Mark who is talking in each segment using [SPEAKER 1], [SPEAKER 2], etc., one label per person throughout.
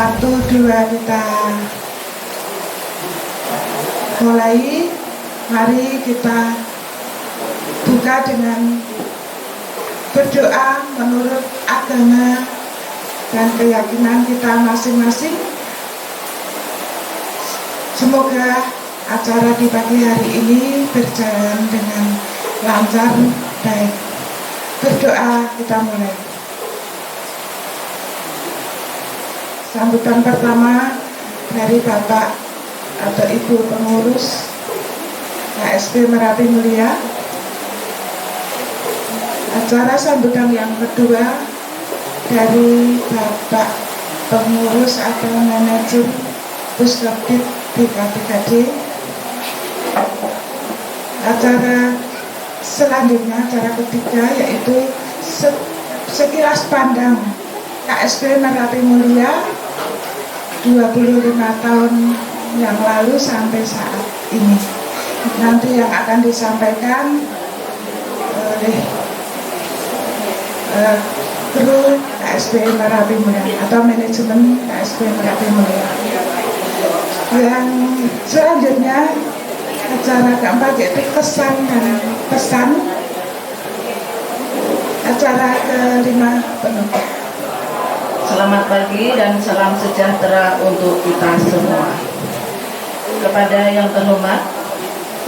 [SPEAKER 1] 1, 2 kita mulai. Mari kita buka dengan berdoa menurut agama dan keyakinan kita masing-masing. Semoga acara di pagi hari ini berjalan dengan lancar, baik. Berdoa kita mulai. Sambutan pertama dari Bapak atau Ibu pengurus KSP Merapi Mulia. Acara sambutan yang kedua dari Bapak pengurus atau manajer Puskapdit BK3D. Acara selanjutnya, acara ketiga, yaitu sekilas pandang KSP Merapi Mulia 25 tahun yang lalu sampai saat ini. Nanti yang akan disampaikan oleh kru KSP Merapi Mulia atau manajemen KSP Merapi Mulia. Yang selanjutnya, acara keempat yaitu kesan dan pesan. Acara kelima penutup.
[SPEAKER 2] Selamat pagi dan salam sejahtera untuk kita semua. Kepada yang terhormat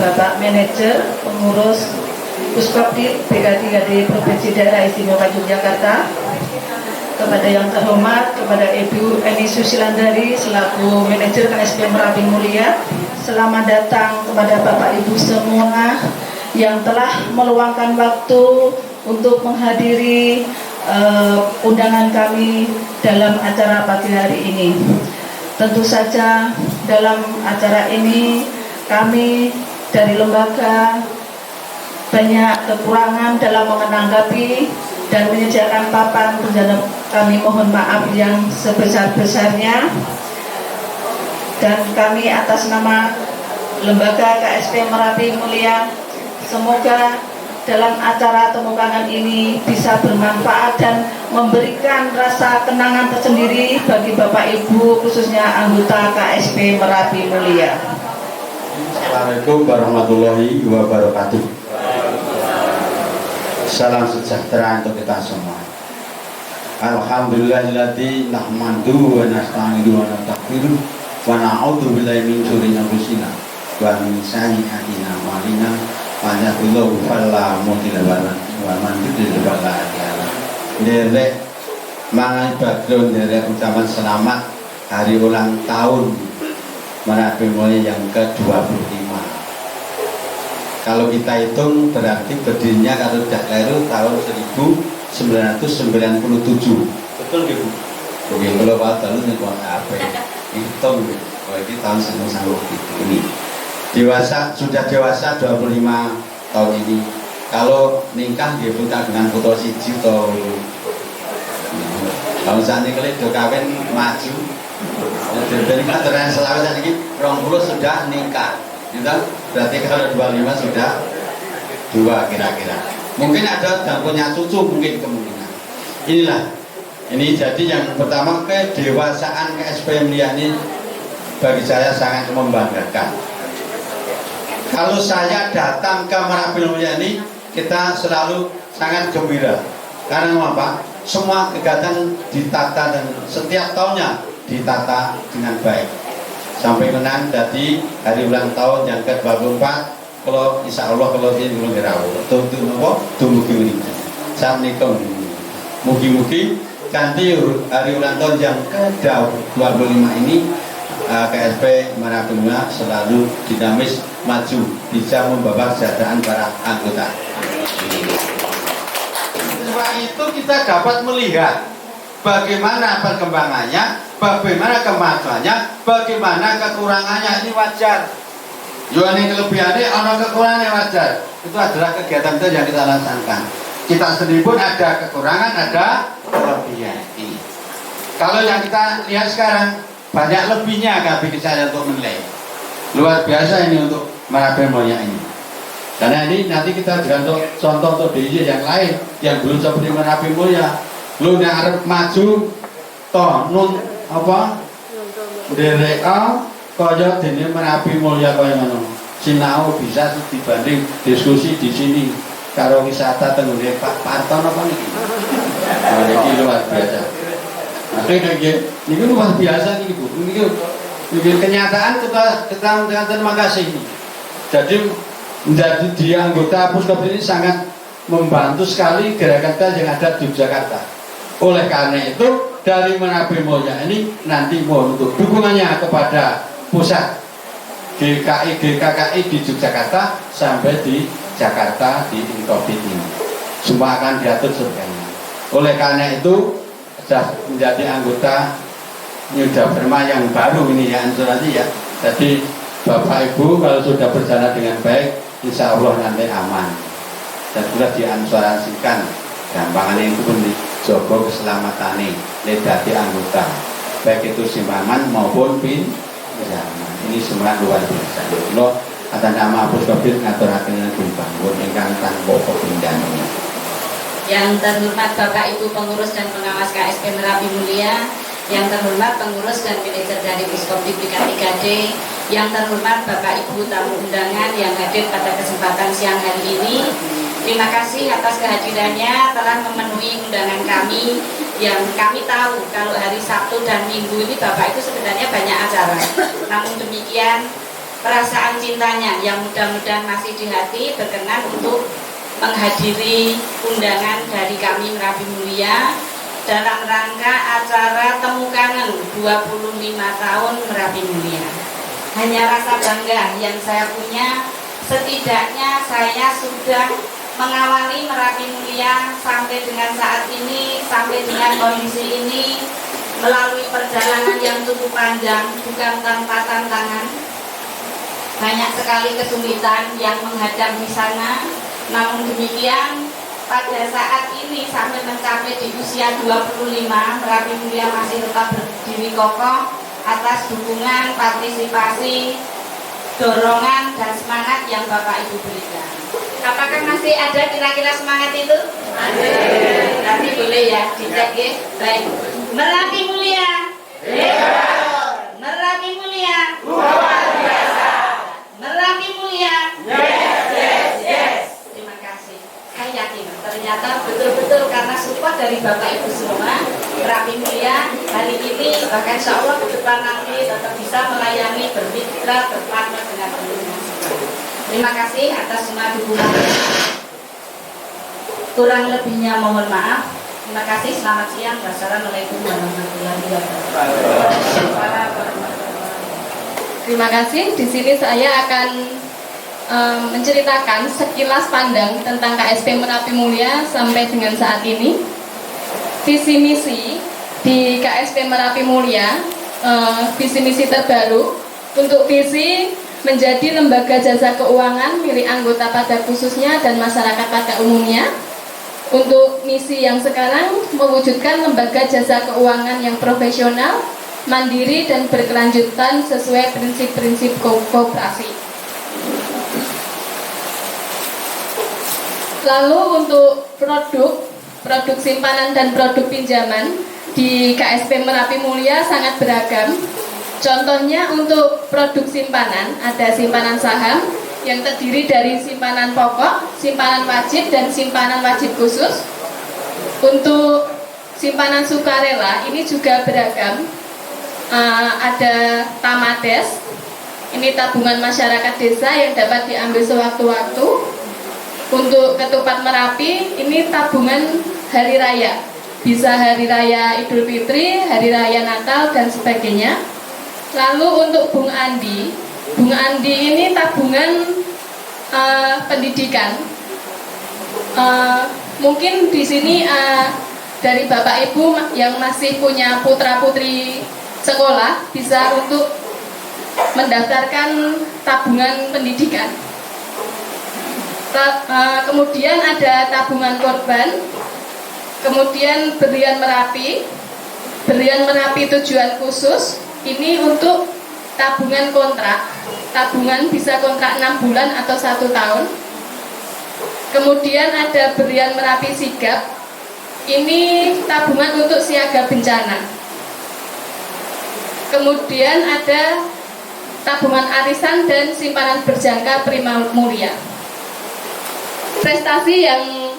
[SPEAKER 2] Bapak Manajer Pengurus Puskapdit BK3D Provinsi Daerah Istimewa Yogyakarta, kepada yang terhormat kepada Ibu Eni Susilandari selaku Manajer KSP Merapi Mulia, selamat datang kepada Bapak Ibu semua yang telah meluangkan waktu untuk menghadiri undangan kami dalam acara pagi hari ini. Tentu saja dalam acara ini kami dari lembaga banyak kekurangan dalam menanggapi dan menyediakan papan, dan kami mohon maaf yang sebesar-besarnya. Dan kami atas nama lembaga KSP Merapi Mulia, semoga dalam acara temukangan ini bisa bermanfaat dan memberikan rasa kenangan tersendiri bagi Bapak Ibu, khususnya anggota KSP Merapi Mulia.
[SPEAKER 3] Assalamualaikum warahmatullahi wabarakatuh. Salam sejahtera untuk kita semua. Alhamdulillahilladzi nahmaduhu wa nasta'inuhu wa nastaghfiruh wa na'udzu billahi min syururi anfusina wa min sayyiati a'malina. Manjatullahu falla mudilla wa man yudlil fala hadiya lahu. Derek mangan background derek ucapan selamat hari ulang tahun Merapi Mulia yang ke-25. Kalau kita hitung berarti berdirinya kalau tidak keliru tahun 1997. Betul Bu? Oke, kalau Pak Talu nih buat apa? Hitung kalau ini tahun 1997 ini. Sudah dewasa 25 tahun ini. Kalau nikah dia buka dengan foto siji atau kalau saat ini kalau kawin maju, jadi kan terang selalu saat ini 20 sudah nikah, gitu? Berarti kalau 25 sudah 2 kira-kira. Mungkin ada dan punya cucu mungkin kemungkinan. Ini jadi yang pertama, kedewasaan KSP Mulia ini bagi saya sangat membanggakan. Kalau saya datang ke Merapi Mulia ini, kita selalu sangat gembira. Karena apa? Semua kegiatan ditata dan setiap tahunnya ditata dengan baik. Sampai kenan jadi hari ulang tahun yang ke-24, kalau insya Allah kalau ini belum dirawat, tumugi ini. Saya menikah, mugi-mugi ganti hari ulang tahun yang ke-25 ini. KSP Merapi Mulia selalu dinamis, maju, bisa membawa kesejahteraan para anggota. Setelah itu kita dapat melihat bagaimana perkembangannya, bagaimana kemajuannya, bagaimana kekurangannya. Ini wajar. Ini kelebihannya, ono kekurangannya wajar. Itu adalah kegiatan itu yang kita laksanakan. Kita sendiri pun ada kekurangan, ada kelebihan. Ini. Kalau yang kita lihat sekarang, banyak lebihnya bagi saya untuk menilai. Luar biasa ini untuk Merapi Mulia ini. Karena ini nanti kita juga untuk contoh untuk DJ yang lain yang belum seperti Merapi Mulia. Lu yang harus maju toh nun apa ndereka kaya dene Merapi Mulya kaya ngono. Sinau bisa dibanding diskusi di sini karo wisata tenggone Pak Parto napa niki. Nah, niki luar biasa. Akhirnya niki luar biasa niki Bu. Niki kenyataan kita terima kasih. Jadi menjadi dia anggota Puskop ini sangat membantu sekali gerakan kita yang ada di Jakarta. Oleh karena itu dari Merapi Mulya ini nanti mohon untuk dukungannya kepada pusat GKI di Yogyakarta sampai di Jakarta di Inkobit ini. Semua akan diatur sebagainya. Oleh karena itu sudah menjadi anggota Yuda Perma yang baru ini ya nanti ya. Jadi Bapak Ibu kalau sudah berjalan dengan baik, insya Allah nanti aman dan sudah diasuransikan gampangan itu pun dijogo keselamatan ledati anggota baik itu simpanan maupun pinjaman. Ini semua luar biasa. Lo atas nama Puskopit ngaturaken dibangun ingkang tanpa pindahan.
[SPEAKER 4] Yang terhormat Bapak Ibu pengurus dan pengawas KSP Merapi Mulya, yang terhormat pengurus dan manajer dari Puskopit BK3D, yang terhormat Bapak Ibu tamu undangan yang hadir pada kesempatan siang hari ini. Terima kasih atas kehadirannya telah memenuhi undangan kami yang kami tahu kalau hari Sabtu dan Minggu ini Bapak itu sebenarnya banyak acara. Namun demikian perasaan cintanya yang mudah-mudahan masih di hati berkenan untuk menghadiri undangan dari kami Merapi Mulya dalam rangka acara Temu Kangen 25 tahun Merapi Mulya. Hanya rasa bangga yang saya punya, setidaknya saya sudah mengawali Merapi Mulya sampai dengan saat ini, sampai dengan kondisi ini, melalui perjalanan yang cukup panjang, bukan tanpa tantangan. Banyak sekali kesulitan yang menghadang di sana. Namun demikian, pada saat ini sampai mencapai di usia 25, Merapi Mulya masih tetap berdiri kokoh atas dukungan, partisipasi, dorongan, dan semangat yang Bapak Ibu berikan. Apakah masih ada kira-kira semangat itu? Ada. Nanti boleh ya dicek ya. Baik. Merapi Mulya. Merapi Mulya. Luar biasa. Merapi Mulya. Yes. Terima kasih. Saya yakin ternyata betul-betul karena support dari Bapak Ibu semua, Merapi Mulya hari ini bahkan insya Allah ke depan nanti tetap bisa melayani, bermitra, berpartner dengan teman-teman semua. Terima kasih atas semua dukungannya. Kurang lebihnya mohon maaf. Terima kasih. Selamat siang. Wassalamualaikum warahmatullahi wabarakatuh.
[SPEAKER 5] Terima kasih. Di sini saya akan menceritakan sekilas pandang tentang KSP Merapi Mulya sampai dengan saat ini. Visi misi di KSP Merapi Mulya, visi misi terbaru untuk visi menjadi lembaga jasa keuangan milik anggota pada khususnya dan masyarakat pada umumnya. Untuk misi yang sekarang mewujudkan lembaga jasa keuangan yang profesional, mandiri dan berkelanjutan sesuai prinsip-prinsip koperasi. Lalu untuk produk simpanan dan produk pinjaman di KSP Merapi Mulya sangat beragam. Contohnya untuk produk simpanan, ada simpanan saham yang terdiri dari simpanan pokok, simpanan wajib, dan simpanan wajib khusus. Untuk simpanan sukarela ini juga beragam. Ada Tamades, ini tabungan masyarakat desa yang dapat diambil sewaktu-waktu. Untuk ketupat Merapi, ini tabungan hari raya, bisa hari raya Idul Fitri, hari raya Natal, dan sebagainya. Lalu untuk Bung Andi ini tabungan pendidikan. Mungkin di sini dari Bapak Ibu yang masih punya putra-putri sekolah bisa untuk mendaftarkan tabungan pendidikan. Kemudian ada tabungan korban, kemudian Berlian Merapi tujuan khusus. Ini untuk tabungan kontrak, tabungan bisa kontrak 6 bulan atau 1 tahun. Kemudian ada Berlian Merapi Sigap, ini tabungan untuk siaga bencana. Kemudian ada tabungan arisan dan simpanan berjangka Prima Mulia. Prestasi yang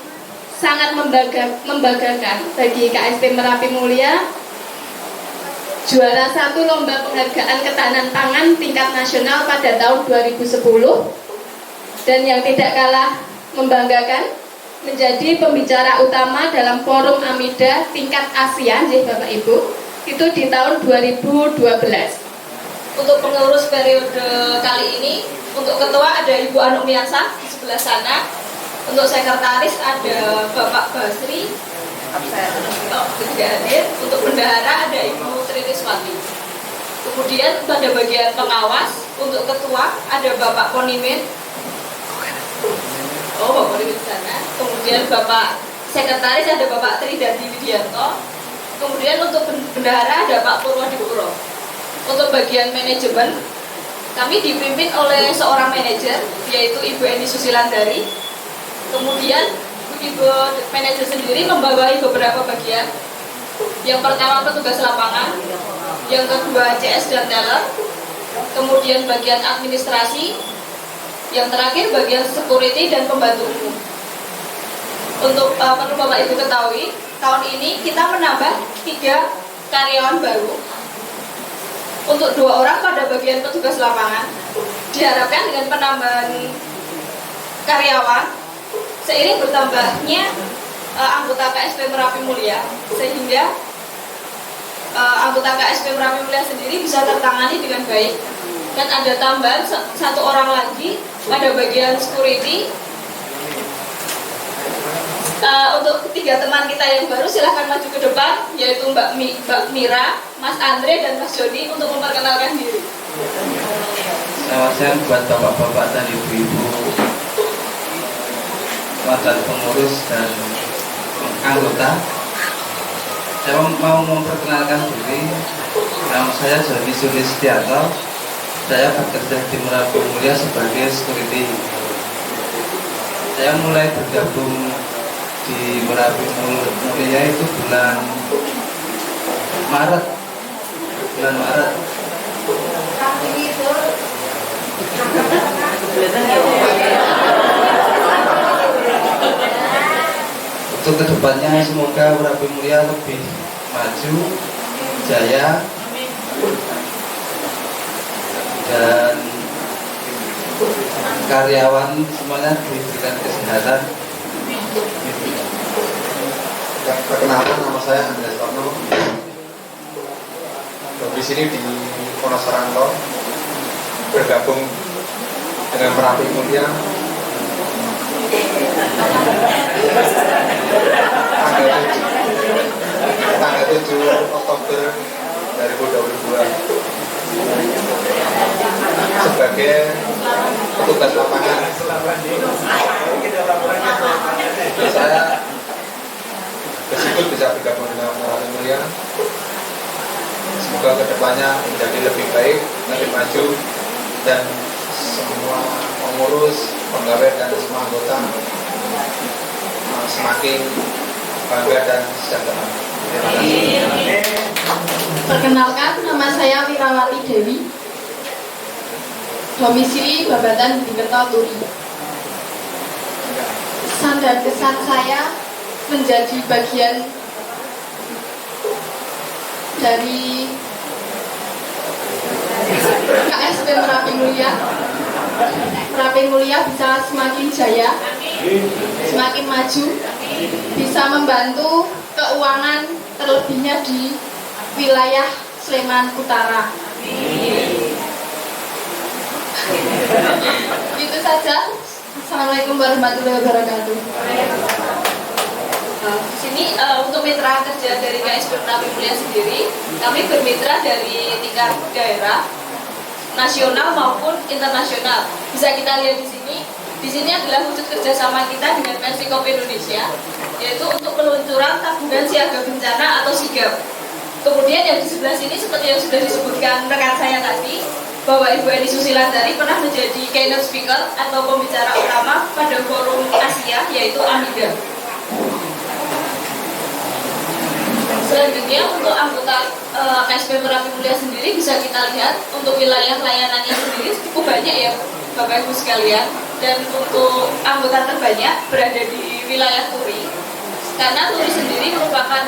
[SPEAKER 5] sangat membanggakan bagi KSP Merapi Mulia, juara 1 lomba penghargaan ketahanan pangan tingkat nasional pada tahun 2010, dan yang tidak kalah membanggakan menjadi pembicara utama dalam forum AMIDA tingkat Asia, Bapak Ibu, itu di tahun 2012.
[SPEAKER 6] Untuk pengurus periode kali ini, untuk ketua ada Ibu Anumiasa di sebelah sana. Untuk sekretaris ada Bapak Basri, tidak hadir. Untuk bendahara ada Ibu Tririswati. Kemudian pada bagian pengawas, untuk ketua ada Bapak Ponimin. Bapak Ponimin di sana. Kemudian Bapak sekretaris ada Bapak Tridadi Widianto. Kemudian untuk bendahara ada Pak Purwadipuro. Untuk bagian manajemen, kami dipimpin oleh seorang manajer, yaitu Ibu Eni Susilandari. Kemudian Ibu manajer sendiri membawahi beberapa bagian. Yang pertama petugas lapangan, yang kedua CS dan teller, kemudian bagian administrasi, yang terakhir bagian security dan pembantu umum. Untuk perlu Bapak Ibu ketahui, tahun ini kita menambah 3 karyawan baru. Untuk 2 orang pada bagian petugas lapangan. Diharapkan dengan penambahan karyawan seiring bertambahnya anggota KSP Merapi Mulia, sehingga anggota KSP Merapi Mulia sendiri bisa tertangani dengan baik. Dan ada tambahan 1 orang lagi pada bagian security. Untuk 3 teman kita yang baru silahkan maju ke depan, yaitu Mbak Mira, Mas Andre, dan Mas Jody untuk memperkenalkan diri.
[SPEAKER 7] Selamat siang buat bapak-bapak dan ibu-ibu, mantan pengurus dan anggota. Saya mau memperkenalkan diri. Nama saya Jody Sulistianto. Saya bekerja di Merapi Mulia sebagai security. Saya mulai bergabung di Merapi Mulia itu bulan Maret. Untuk kedepannya semoga Merapi Mulia lebih maju, jaya, dan karyawan semuanya diberikan kesehatan.
[SPEAKER 8] Perkenalkan, nama saya Andreas Torno. Di sini di Wonosoranto, bergabung dengan Merapi Mulia tanggal 7 Oktober 2022 sebagai petugas lapangan. Saya bersyukur bisa bergabung dengan Merapi Mulia. Semoga kedepannya menjadi lebih baik, lebih maju, dan semua pengurus, pegawai, dan semua anggota semakin bangga dan sejahtera. Terima kasih.
[SPEAKER 5] Perkenalkan, nama saya Wirawati Dewi, domisili Babatan Budi Turi. Kesan dan kesan saya menjadi bagian dari KSP Merapi Mulia. Merapi Mulia bisa semakin jaya, semakin maju, bisa membantu keuangan terlebihnya di wilayah Sleman Utara. Itu saja. Assalamualaikum warahmatullahi wabarakatuh.
[SPEAKER 6] Di sini untuk mitra kerja dari KSP Merapi Mulia sendiri, kami bermitra dari tingkat daerah, nasional maupun internasional. Bisa kita lihat di sini. Di sini adalah wujud kerjasama kita dengan Persikop Indonesia, yaitu untuk peluncuran tabungan siaga bencana atau sigap. Kemudian yang di sebelah sini seperti yang sudah disebutkan rekan saya tadi, bahwa Ibu Eni Susilandari pernah menjadi keynote speaker atau pembicara utama pada forum Asia, yaitu AMIDA. Selanjutnya untuk anggota KSP Merapi Mulia sendiri bisa kita lihat untuk wilayah layanannya sendiri cukup banyak ya Bapak Ibu sekalian. Dan untuk anggota terbanyak berada di wilayah Turi, karena Turi sendiri merupakan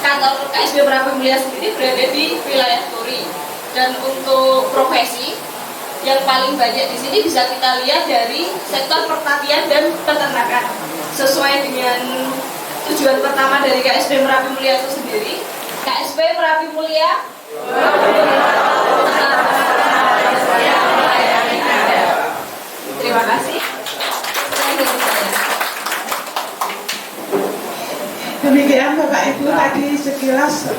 [SPEAKER 6] kantor KSP Merapi Mulia sendiri berada di wilayah Turi. Dan untuk profesi yang paling banyak di sini bisa kita lihat dari sektor pertanian dan peternakan. Sesuai dengan tujuan pertama dari KSP Merapi Mulia itu sendiri, KSP Merapi Mulia terima kasih.
[SPEAKER 1] Demikian Bapak Ibu tadi sekilas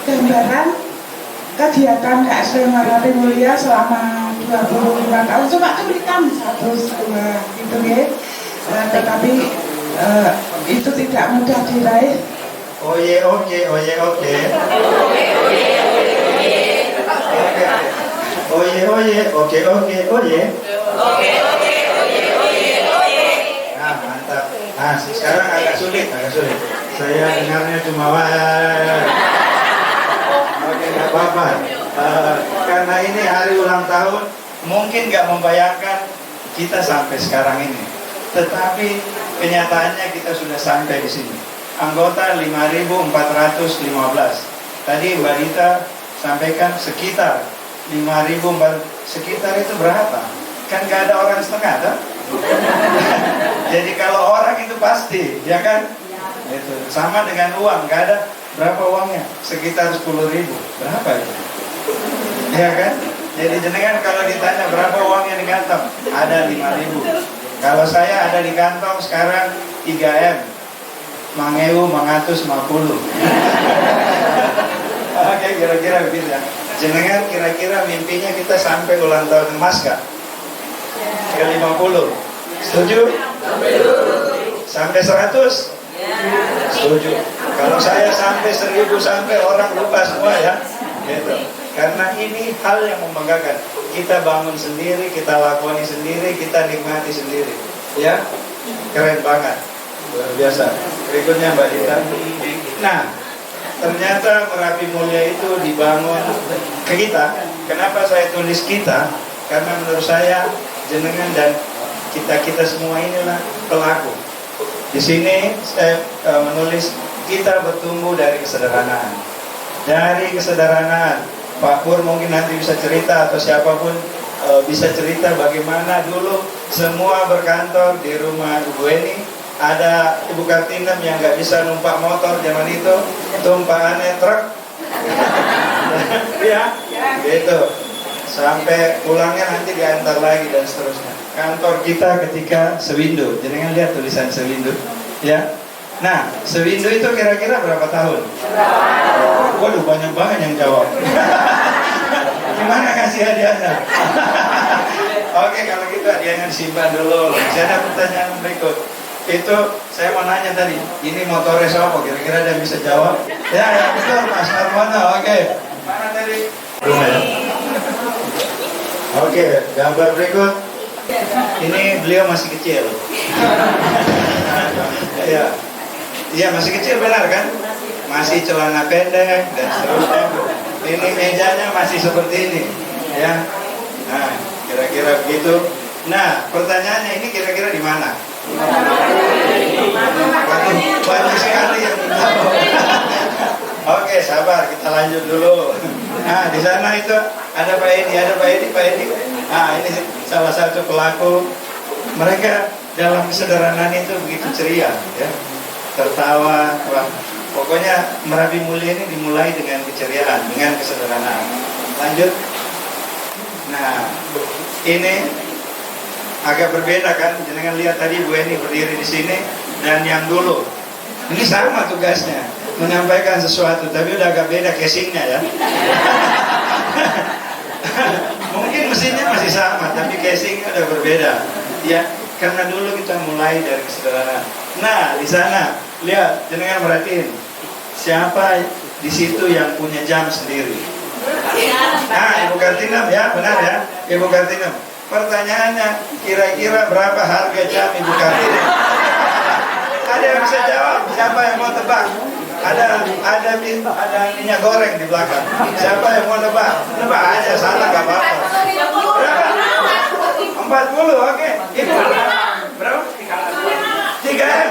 [SPEAKER 1] gambaran kegiatan KSP Merapi Mulia selama 25 tahun. Coba tuliskan 1, 2 gitu ya. Tetapi itu tidak mudah diraih.
[SPEAKER 9] Oye, oke. Oye, oye. Nah, mantap. Nah, sekarang agak sulit. Saya dengarnya cuma Oke, nggak apa-apa. Karena ini hari ulang tahun, mungkin nggak membayangkan kita sampai sekarang ini. Tetapi kenyataannya kita sudah sampai di sini. Anggota 5.415. Tadi Mbak Dita sampaikan sekitar 5.400. Sekitar itu berapa? Kan nggak ada orang setengah, kan? Jadi kalau orang itu pasti, ya kan? Itu sama dengan uang, nggak ada. Berapa uangnya? Sekitar 10.000. Berapa itu? Ya kan? Jadi jenengan kalau ditanya berapa uangnya di kantong, ada 5.000. Kalau saya ada di kantong sekarang 3M, Mangeu 150. Oke, kira-kira begitu ya. Jenengan kira-kira mimpinya kita sampai ulang tahun emas kah? Ke 50. Setuju? Sampai 100? Setuju. Kalau saya sampai 1.000 sampai orang lupa semua ya. Gitu. Karena ini hal yang membanggakan. Kita bangun sendiri, kita lakoni sendiri, kita nikmati sendiri. Ya, keren banget, luar biasa. Berikutnya Mbak Dita. Nah, ternyata Merapi Mulia itu dibangun ke kita. Kenapa saya tulis kita? Karena menurut saya jenengan dan kita semua inilah pelaku. Di sini saya menulis kita bertumbuh dari kesederhanaan. Dari kesederhanaan, Pak Pur mungkin nanti bisa cerita atau siapapun bisa cerita bagaimana dulu semua berkantor di rumah Ibu Eni. Ada Ibu Kartinem yang nggak bisa numpak motor zaman itu, tumpahannya truk. Ya, gitu. Sampai pulangnya nanti diantar lagi dan seterusnya. Kantor kita ketika Sewindo, jangan lihat tulisan Sewindo, ya. Nah, Sewindo itu kira-kira berapa tahun? Waduh, banyak banget yang jawab. Gimana kasih hadiahnya? Oke, kalau gitu hadiahnya disimpan dulu. Saya ada pertanyaan berikut. Itu saya mau nanya tadi, ini motornya siapa? Kira-kira ada yang bisa jawab? Ya betul, Mas Armando. Oke. Mana tadi? Rumah ya. Oke, gambar berikut. Ini beliau masih kecil. Ya. Iya, masih kecil benar kan? Masih celana pendek dan seterusnya. Ini mejanya masih seperti ini, ya. Nah, kira-kira begitu. Nah, pertanyaannya ini kira-kira di mana? Banyak sekali yang tahu. Oke, sabar, kita lanjut dulu. Nah, di sana itu ada Pak Edi. Nah, ini salah satu pelaku. Mereka dalam kesederhanaan itu begitu ceria, ya. Tertawa, wah. Pokoknya Merapi Mulia ini dimulai dengan keceriaan, dengan kesederhanaan. Lanjut. Nah, ini agak berbeda kan? Jangan lihat tadi Bu Eni berdiri di sini dan yang dulu. Ini sama tugasnya, menyampaikan sesuatu, tapi udah agak beda casingnya ya. Mungkin mesinnya masih sama, tapi casingnya udah berbeda. Ya, karena dulu kita mulai dari kesederhanaan. Nah, di sana lihat, jangan merhatiin. Siapa di situ yang punya jam sendiri? Nah, Ibu Kartinem ya, benar ya, Ibu Kartinem. Pertanyaannya, kira-kira berapa harga jam Ibu Kartinem? Ada yang bisa jawab? Siapa yang mau tebak? Ada minyak goreng di belakang. Siapa yang mau nebak? Nebak aja, salah nggak apa-apa. Berapa? 40, oke. Ibu berapa? 3M.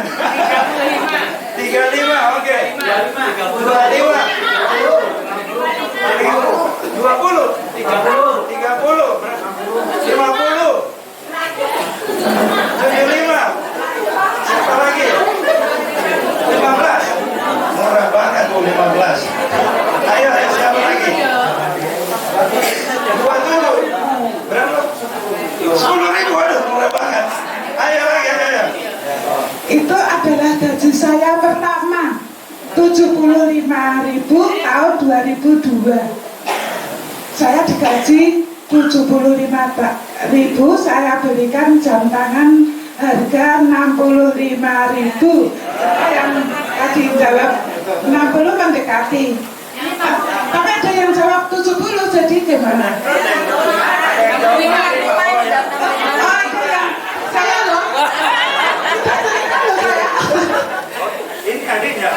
[SPEAKER 9] 35, oke. 25. 20. 30. 50. 75. Siapa lagi? 15. Murah banget Bu, 15. Ayo siapa lagi? 27. Berapa? 10.000. Waduh, murah banget. Ayo lagi, ayo.
[SPEAKER 1] Itu adalah gaji saya pertama, 75.000 tahun 2002. Saya digaji 75.000, saya berikan jam tangan harga 65.000. Yang tadi jawab 60 mendekati. Tapi ada yang jawab 70, jadi gimana? Saya loh.
[SPEAKER 9] Ini adiknya.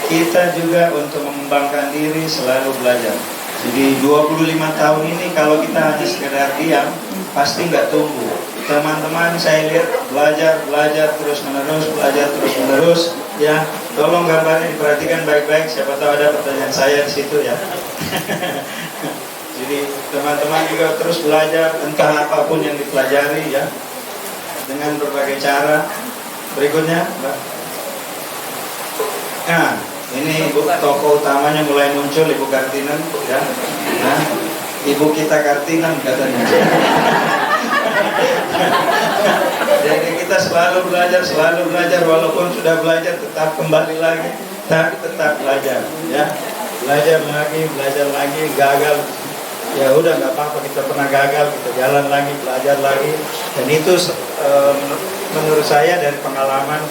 [SPEAKER 9] Kita juga untuk mengembangkan diri selalu belajar. Jadi 25 tahun ini kalau kita hanya sekedar diam, pasti nggak tumbuh. Teman-teman saya lihat belajar terus menerus, ya. Tolong gambarnya diperhatikan baik-baik, siapa tahu ada pertanyaan saya di situ ya. Jadi teman-teman juga terus belajar entah apapun yang dipelajari ya, dengan berbagai cara. Berikutnya, Mbak. Nah, ini tokoh utamanya mulai muncul, Ibu Kartinen ya. Nah, Ibu kita Kartinen katanya. Jadi kita selalu belajar walaupun sudah belajar tetap kembali lagi, tapi tetap belajar ya. Belajar lagi, gagal. Ya udah nggak apa-apa, kita pernah gagal, kita jalan lagi, belajar lagi. Dan itu menurut saya dari pengalaman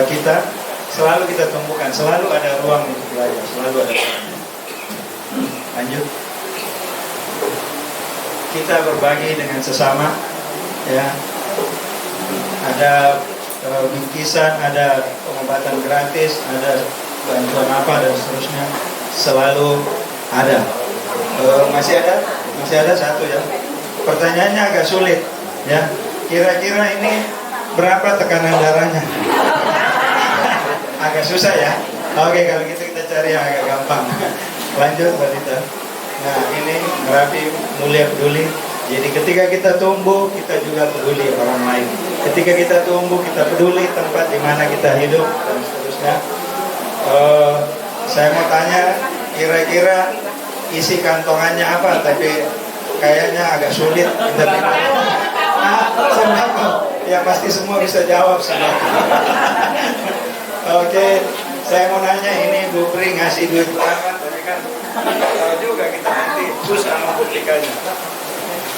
[SPEAKER 9] kita selalu kita temukan, selalu ada ruang untuk belajar, selalu ada ruang. Lanjut. Kita berbagi dengan sesama, ya. Ada bingkisan, ada pengobatan gratis, ada bantuan apa dan seterusnya, selalu ada. Masih ada satu ya. Pertanyaannya agak sulit, ya. Kira-kira ini berapa tekanan darahnya? Agak susah ya. Oke, kalau gitu kita cari yang agak gampang. Lanjut Mbak Dita. Nah, ini Merapi Mulia Peduli. Jadi ketika kita tumbuh, kita juga peduli orang lain. Ketika kita tumbuh, kita peduli tempat di mana kita hidup dan seterusnya. Saya mau tanya, kira-kira isi kantongannya apa? Tapi kayaknya agak sulit. Ya pasti semua bisa jawab semua. Oke, saya mau nanya, ini Bu Pri ngasih duit berapa? Tapi kan tahu juga kita nanti susah membuktikannya.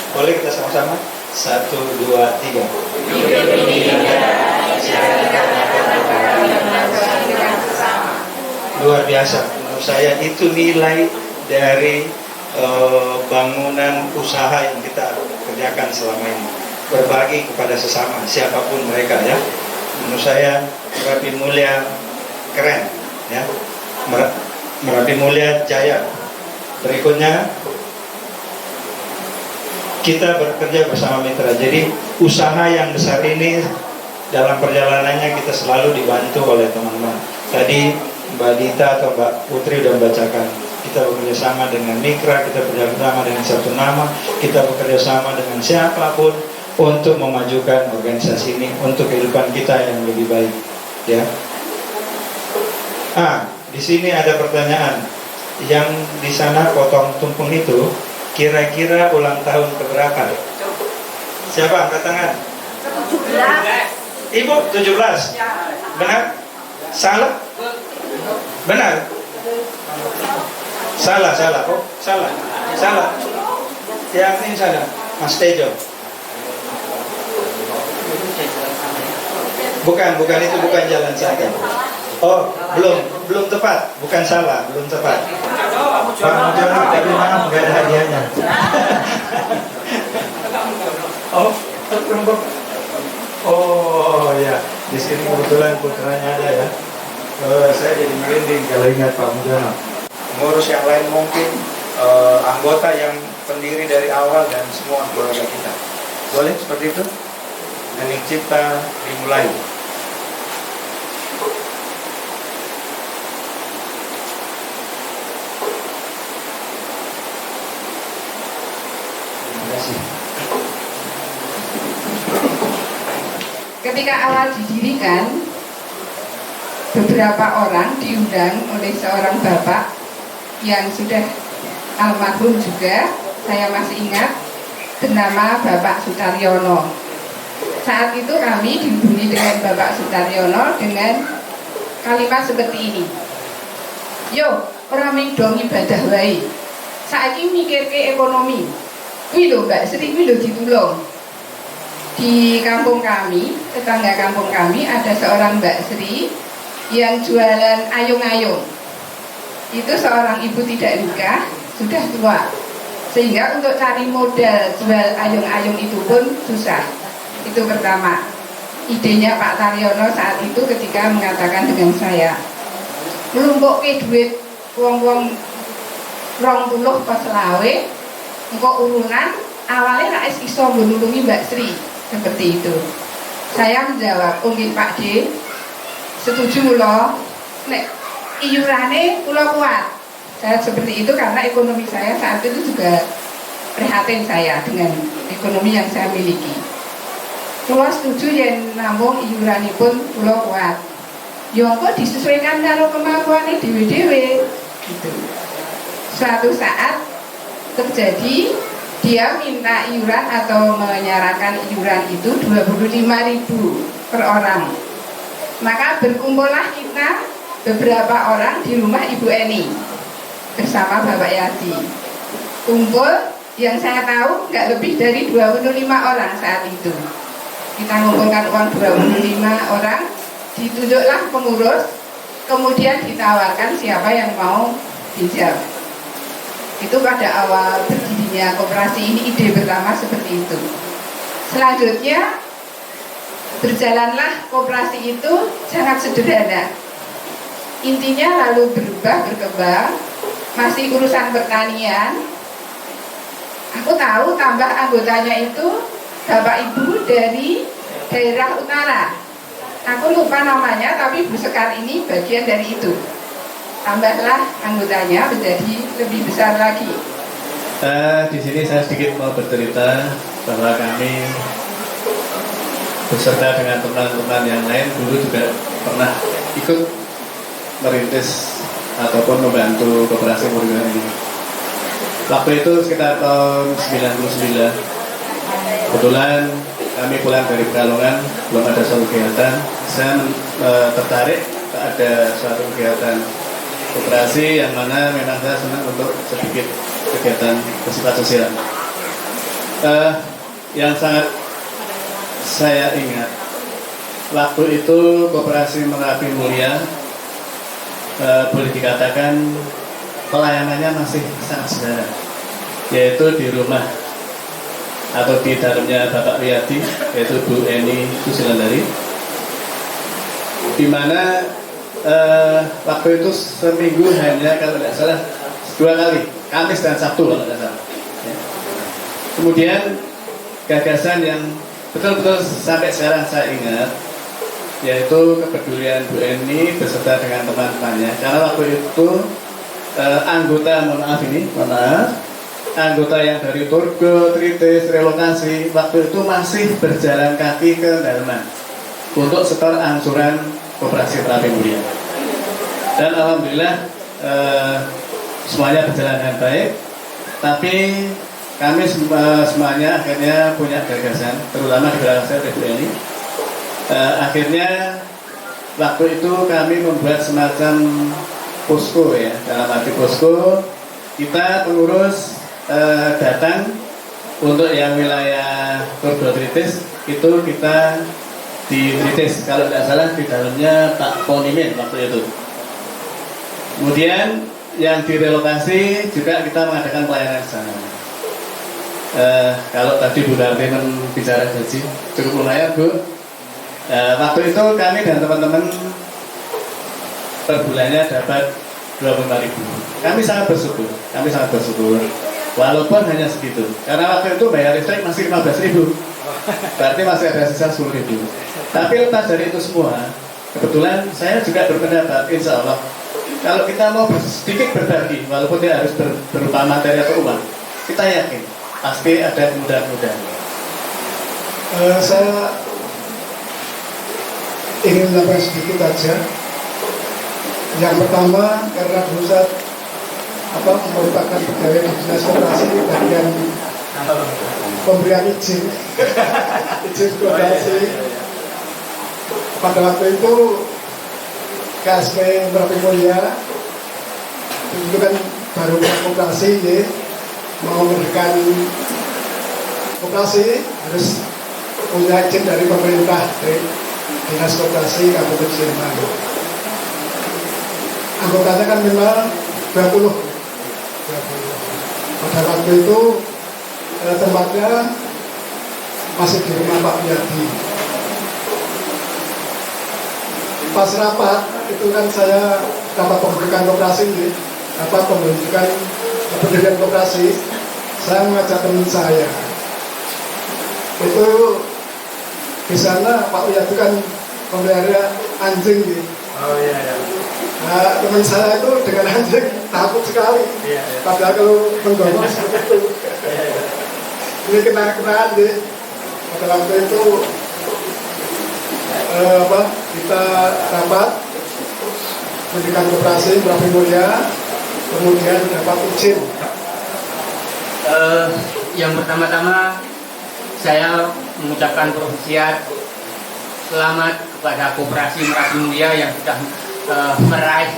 [SPEAKER 9] Boleh kita sama-sama? 1, 2, 3. Luar biasa. Menurut saya itu nilai dari bangunan usaha yang kita kerjakan selama ini. Berbagi kepada sesama, siapapun mereka ya. Menurut saya Merapi Mulia keren ya. Merapi Mulia jaya. Berikutnya kita bekerja bersama mitra. Jadi usaha yang besar ini dalam perjalanannya kita selalu dibantu oleh teman-teman. Tadi Mbak Dita atau Mbak Putri sudah membacakan, kita bekerja sama dengan mitra, kita bekerja sama dengan satu nama, kita bekerja sama dengan siapapun untuk memajukan organisasi ini, untuk kehidupan kita yang lebih baik, ya. Di sini ada pertanyaan, yang di sana potong tumpeng itu, kira-kira ulang tahun keberapa? Siapa angkat tangan? 17. Ibu 17. Benar? Salah? Benar? Salah. Oh, salah. Yang ini salah. Mas Tejo. Bukan itu bukan jalan saya. Oh, belum tepat, bukan salah, belum tepat. Pak Mujono, tapi maaf nggak ada hadiahnya. Oh ya. Di sini kebetulan putranya ada ya. Saya jadi merinding kalau ingat Pak Mudana. Pengurus yang lain mungkin anggota yang pendiri dari awal dan semua keluarga kita. Boleh seperti itu? Hening cipta dimulai. Terima kasih.
[SPEAKER 10] Ketika awal didirikan, beberapa orang diundang oleh seorang bapak yang sudah almarhum juga, saya masih ingat, bernama Bapak Sutaryono. Saat itu kami dihubungi dengan Bapak Sutaryono dengan kalimat seperti ini. Yo, orang mingdong ibadah wae. Saiki mikir ke ekonomi. Kuwi lho Mbak Sri, kuwi lho ditulung. Di kampung kami, tetangga kampung kami ada seorang Mbak Sri yang jualan ayung-ayung. Itu seorang ibu tidak nikah, sudah tua. Sehingga untuk cari modal jual ayung-ayung itu pun susah. Itu pertama. Idenya Pak Taryono saat itu ketika mengatakan dengan saya, melumpukke duit wong-wong 20 pas selawe, engko urunan awalnya rak iso nulungi Mbak Sri, seperti itu. Saya menjawab, nggih Pak D, setuju loh, nek iurane kula kuat. Saya seperti itu karena ekonomi saya saat itu juga prihatin saya dengan ekonomi yang saya miliki. Kula setuju yen namung iuranipun kula kuat. Ya kok disesuaikan karo kemampuane dhewe-dhewe gitu. Suatu saat terjadi dia minta iuran atau menyarankan iuran itu 25.000 per orang. Maka berkumpullah kita beberapa orang di rumah Ibu Eni bersama Bapak Yadi. Kumpul yang saya tahu nggak lebih dari 25 orang saat itu. Kita ngumpulkan uang 25 orang, ditunjuklah pengurus, kemudian ditawarkan siapa yang mau pinjam. Itu pada awal berdirinya koperasi ini, ide pertama seperti itu. Selanjutnya berjalanlah koperasi itu sangat sederhana. Intinya lalu berubah, berkembang, masih urusan pertanian. Aku tahu tambah anggotanya itu Bapak Ibu dari daerah utara. Aku lupa namanya, tapi Bu Sekar ini bagian dari itu. Tambahlah anggotanya menjadi lebih besar lagi.
[SPEAKER 11] Di sini saya sedikit mau bercerita bahwa kami beserta dengan teman-teman yang lain dulu juga pernah ikut merintis ataupun membantu koperasi Murian ini. Waktu itu sekitar tahun 99. Kebetulan kami pulang dari Pekalongan, belum ada suatu kegiatan. Saya tertarik ada suatu kegiatan koperasi yang mana memang saya senang untuk sedikit kegiatan bersifat sosial. Yang sangat saya ingat waktu itu koperasi Merapi Mulia boleh dikatakan pelayanannya masih sangat sederhana, yaitu di rumah atau di dalamnya Bapak Wiyadi, yaitu Bu Eni Susilandari, di mana waktu itu seminggu hanya kalau tidak salah 2 kali, Kamis dan Sabtu kalau tidak salah. Kemudian gagasan yang betul-betul sampai sekarang saya ingat, yaitu kepedulian Bu Eni beserta dengan teman-temannya. Karena waktu itu anggota, anggota yang dari Turgo, Tritis, relokasi, waktu itu masih berjalan kaki ke Dalman untuk setor angsuran koperasi Merapi Mulia. Dan alhamdulillah semuanya berjalan dengan baik. Tapi kami semuanya akhirnya punya gagasan, terutama di belakang saya Bu Eni. Akhirnya waktu itu kami membuat semacam posko ya, dalam arti posko kita pengurus datang untuk yang wilayah Turgo Tritis itu kita di Tritis, kalau tidak salah di dalamnya Pak Ponimin waktu itu. Kemudian yang direlokasi juga kita mengadakan pelayanan sana. Kalau tadi Bu Darti bicara gaji cukup lumayan Bu. Waktu itu kami dan teman-teman per bulannya dapat 25.000. Kami sangat bersyukur. Walaupun hanya segitu. Karena waktu itu bayar listrik masih 15.000. Berarti masih ada sisa 10.000. Tapi lepas dari itu semua, kebetulan saya juga berpendapat, insya Allah, kalau kita mau sedikit berbagi, walaupun tidak harus berupa materi atau uang, kita yakin pasti ada kemudahan-kemudahan.
[SPEAKER 12] Saya ingin menambah sedikit aja. Yang pertama, karena dulu saya merupakan pegawai di dinas koperasi bagian pemberian izin koperasi. Pada waktu itu KSP Merapi Mulia itu kan baru koperasi, ya, mau memberikan koperasi harus punya izin dari pemerintah, dari dinas koperasi Kabupaten Sleman. Anggotanya kan minimal 20. Pada waktu itu tempatnya masih di rumah Pak Yadi. Pas rapat itu kan saya dapat pembentukan koperasi, dapat pembentukan pendirian koperasi. Saya mengajak teman saya. Itu di sana Pak Yadi kan memelihara anjing, gitu.
[SPEAKER 13] Oh iya.
[SPEAKER 12] Nah, teman saya itu dengan anjing takut sekali. Padahal kalau menggonggong seperti itu. Ini kenaan deh. Pada waktu itu kita rapat pendidikan koperasi Merapi Mulia, kemudian dapat izin.
[SPEAKER 13] Yang pertama-tama saya mengucapkan profesiat selamat kepada Koperasi Merapi Mulia yang sudah meraih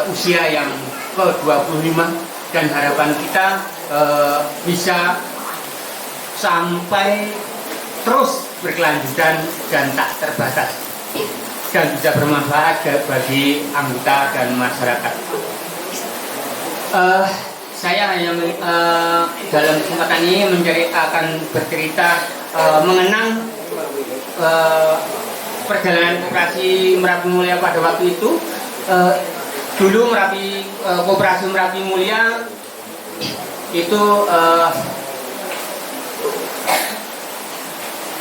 [SPEAKER 13] usia yang ke-25, dan harapan kita bisa sampai terus berkelanjutan dan tak terbatas, dan bisa bermanfaat bagi anggota dan masyarakat. Saya hanya dalam kesempatan ini akan bercerita mengenang perjalanan Koperasi Merapi Mulia pada waktu itu. Dulu Koperasi Merapi Mulia itu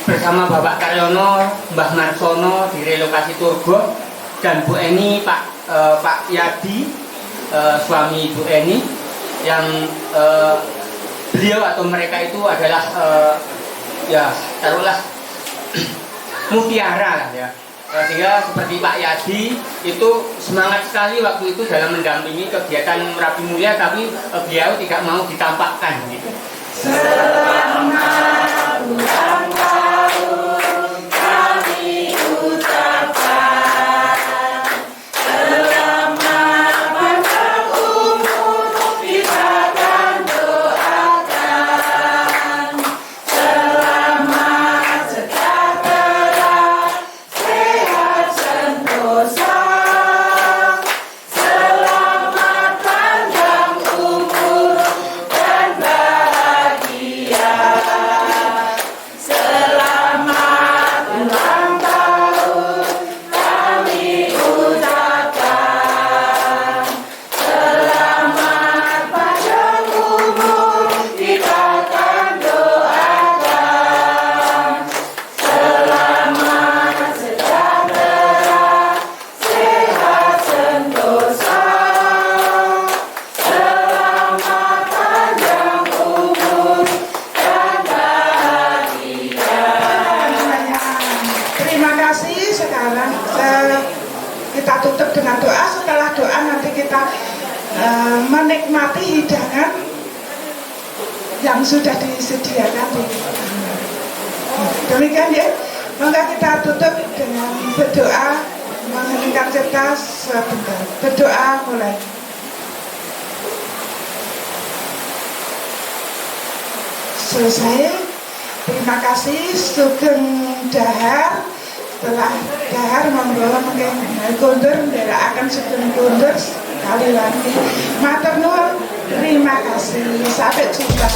[SPEAKER 13] bersama Bapak Karyono, Mbah Marsono direlokasi Turgo, dan Bu Eni, Pak Yadi, suami Bu Eni, yang beliau atau mereka itu adalah ya taruhlah mutiara lah ya. Sehingga seperti Pak Yadi itu semangat sekali waktu itu dalam mendampingi kegiatan Merapi Mulia, tapi beliau tidak mau ditampakkan gitu.
[SPEAKER 1] Selamat ulang tahun kami ucapkan, selamat panjang umur kita akan doakan, selamat sejahtera, sehat sentosa, selamat panjang umur dan bahagia. Selamat ulang tahun kami ucapkan, selamat panjang umur kita akan doakan, selamat sejahtera, sehat sentosa, selamat panjang umur dan bahagia. Terima kasih. Sekarang kita tutup dengan doa. Setelah doa nanti kita menikmati hidangan yang sudah disediakan. Demikian ya. Maka kita tutup dengan berdoa, mengheningkan cipta sebentar. Berdoa mulai. Selesai. Terima kasih Sugeng Dahar. Setelah Dahar membawa mungkin kondur, akan Sugeng kondur sekali lagi. Matur nuwun. Terima kasih. Sampai jumpa.